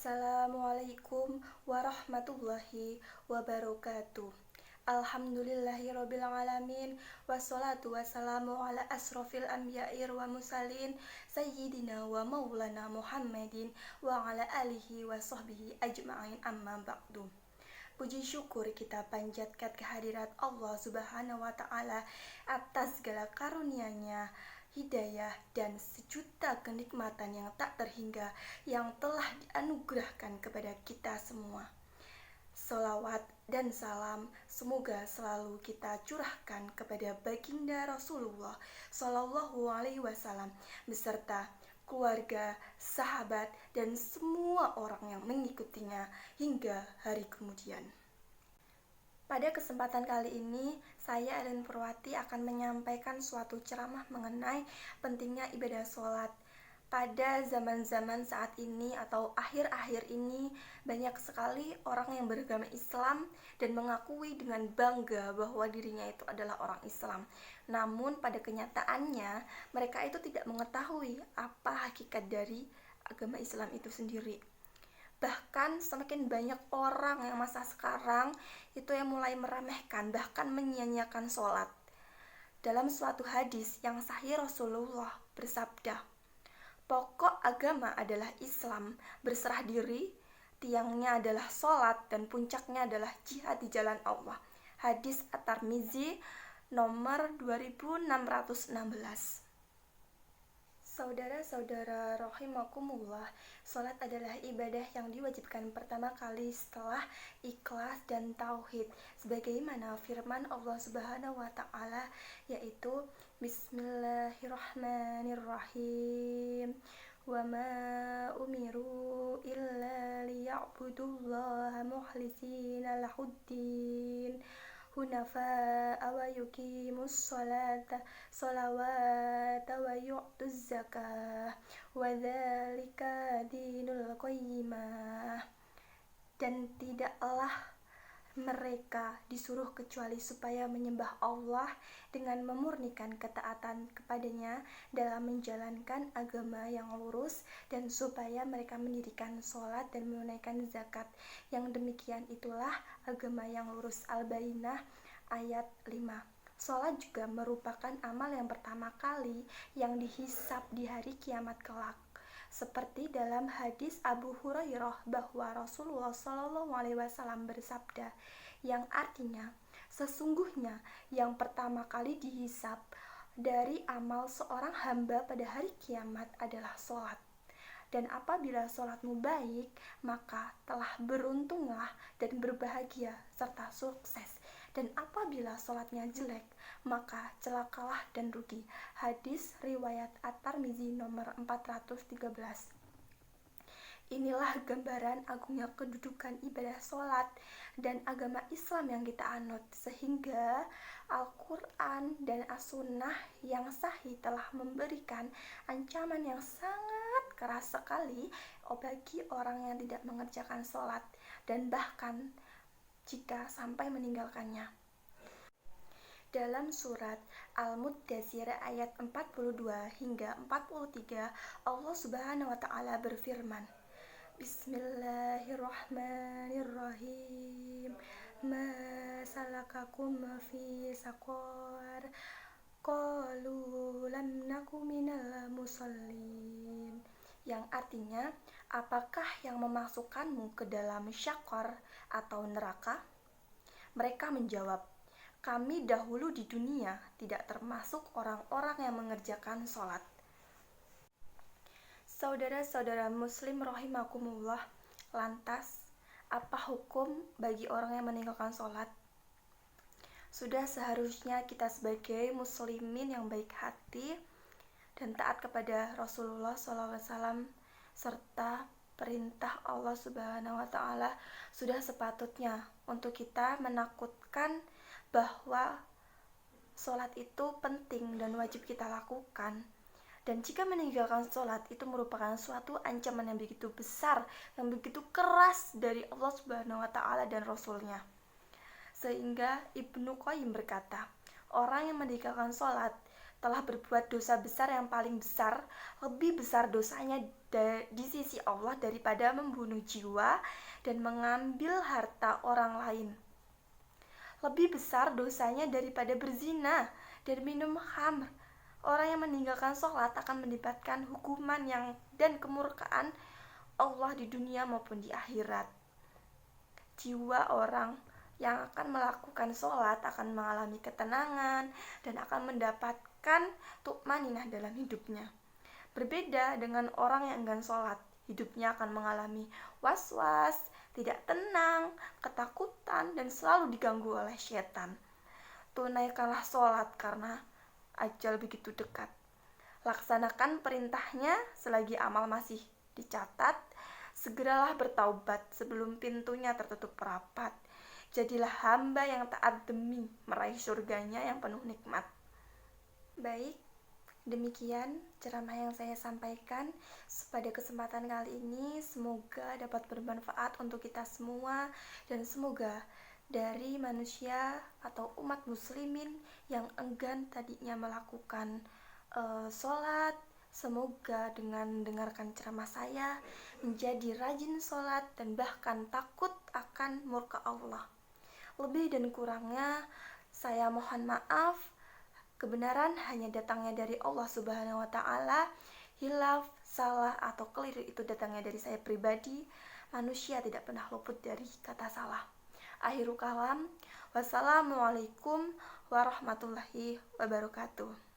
Assalamualaikum warahmatullahi wabarakatuh. Alhamdulillahirabbil alamin, wassalatu wassalamu ala asrofil anbiya'i wa mursalin sayyidina wa maulana Muhammadin wa ala alihi wa sahbihi ajma'in, amma ba'du. Puji syukur kita panjatkan kehadirat Allah Subhanahu wa ta'ala atas segala karunia-Nya, hidayah dan sejuta kenikmatan yang tak terhingga yang telah dianugerahkan kepada kita semua. Salawat dan salam semoga selalu kita curahkan kepada baginda Rasulullah Shallallahu Alaihi Wasallam beserta keluarga, sahabat, dan semua orang yang mengikutinya hingga hari kemudian. Pada kesempatan kali ini, saya Ellen Purwati akan menyampaikan suatu ceramah mengenai pentingnya ibadah sholat. Pada zaman-zaman saat ini atau akhir-akhir ini, banyak sekali orang yang beragama Islam dan mengakui dengan bangga bahwa dirinya itu adalah orang Islam. Namun pada kenyataannya, mereka itu tidak mengetahui apa hakikat dari agama Islam itu sendiri. Bahkan semakin banyak orang yang masa sekarang itu yang mulai meremehkan, bahkan menyia-nyiakan sholat. Dalam suatu hadis yang sahih, Rasulullah bersabda, pokok agama adalah Islam, berserah diri, tiangnya adalah sholat, dan puncaknya adalah jihad di jalan Allah. Hadis At-Tirmizi nomor 2616. Saudara-saudara rahimakumullah, sholat adalah ibadah yang diwajibkan pertama kali setelah ikhlas dan tauhid, sebagaimana firman Allah Subhanahu wa ta'ala, yaitu Bismillahirrahmanirrahim, wa ma umiru illa liya'budullaha mukhlisina lahuddin hunafa'a wa yuqimus salawata wa yu'tuz zakah wa dzalika dinul qayyimah. Dan tidaklah mereka disuruh kecuali supaya menyembah Allah dengan memurnikan ketaatan kepadanya dalam menjalankan agama yang lurus, dan supaya mereka mendirikan sholat dan menunaikan zakat. Yang demikian itulah agama yang lurus. Al-Bayyinah ayat 5. Sholat juga merupakan amal yang pertama kali yang dihisab di hari kiamat kelak. Seperti dalam hadis Abu Hurairah bahwa Rasulullah Shallallahu Alaihi Wasallam bersabda, yang artinya sesungguhnya yang pertama kali dihisab dari amal seorang hamba pada hari kiamat adalah sholat. Dan apabila sholatmu baik, maka telah beruntunglah dan berbahagia serta sukses. Dan apabila sholatnya jelek, maka celakalah dan rugi. Hadis riwayat At-Tirmizi nomor 413. Inilah gambaran agungnya kedudukan ibadah sholat dan agama Islam yang kita anut, sehingga Al-Quran dan As-Sunnah yang sahih telah memberikan ancaman yang sangat keras sekali bagi orang yang tidak mengerjakan sholat, dan bahkan jika sampai meninggalkannya. Dalam surat Al-Muddatsir ayat 42 hingga 43, Allah Subhanahu wa ta'ala berfirman, Bismillahirrahmanirrahim, ma salakakum fi saqar, qalu lam naku minal musallin. Yang artinya, apakah yang memasukkanmu ke dalam syaqar atau neraka? Mereka menjawab, kami dahulu di dunia tidak termasuk orang-orang yang mengerjakan sholat. Saudara-saudara muslim rahimakumullah, lantas apa hukum bagi orang yang meninggalkan sholat? Sudah seharusnya kita sebagai muslimin yang baik hati dan taat kepada Rasulullah SAW serta perintah Allah Subhanahu wa ta'ala, sudah sepatutnya untuk kita menakutkan bahwa sholat itu penting dan wajib kita lakukan. Dan jika meninggalkan sholat itu merupakan suatu ancaman yang begitu besar, yang begitu keras dari Allah Subhanahu wa ta'ala dan Rasulnya. Sehingga Ibnu Qayyim berkata, orang yang meninggalkan sholat telah berbuat dosa besar yang paling besar, lebih besar dosanya di sisi Allah daripada membunuh jiwa dan mengambil harta orang lain. Lebih besar dosanya daripada berzina dan minum khamr. Orang yang meninggalkan sholat akan mendapatkan hukuman dan kemurkaan Allah di dunia maupun di akhirat. Jiwa orang yang akan melakukan sholat akan mengalami ketenangan dan akan mendapatkan tu'maninah dalam hidupnya. Berbeda dengan orang yang enggan sholat, hidupnya akan mengalami was-was, tidak tenang, ketakutan, dan selalu diganggu oleh setan. Tunaikanlah sholat karena ajal begitu dekat. Laksanakan perintahnya selagi amal masih dicatat. Segeralah bertaubat sebelum pintunya tertutup rapat. Jadilah hamba yang taat demi meraih surganya yang penuh nikmat. Baik, demikian ceramah yang saya sampaikan pada kesempatan kali ini. Semoga dapat bermanfaat untuk kita semua dan semoga dari manusia atau umat muslimin yang enggan tadinya melakukan sholat, semoga dengan mendengarkan ceramah saya menjadi rajin sholat dan bahkan takut akan murka Allah. Lebih dan kurangnya saya mohon maaf. Kebenaran hanya datangnya dari Allah Subhanahu wa Ta'ala. Hilaf, salah atau keliru itu datangnya dari saya pribadi. Manusia tidak pernah luput dari kata salah. Akhirul kalam. Wassalamualaikum warahmatullahi wabarakatuh.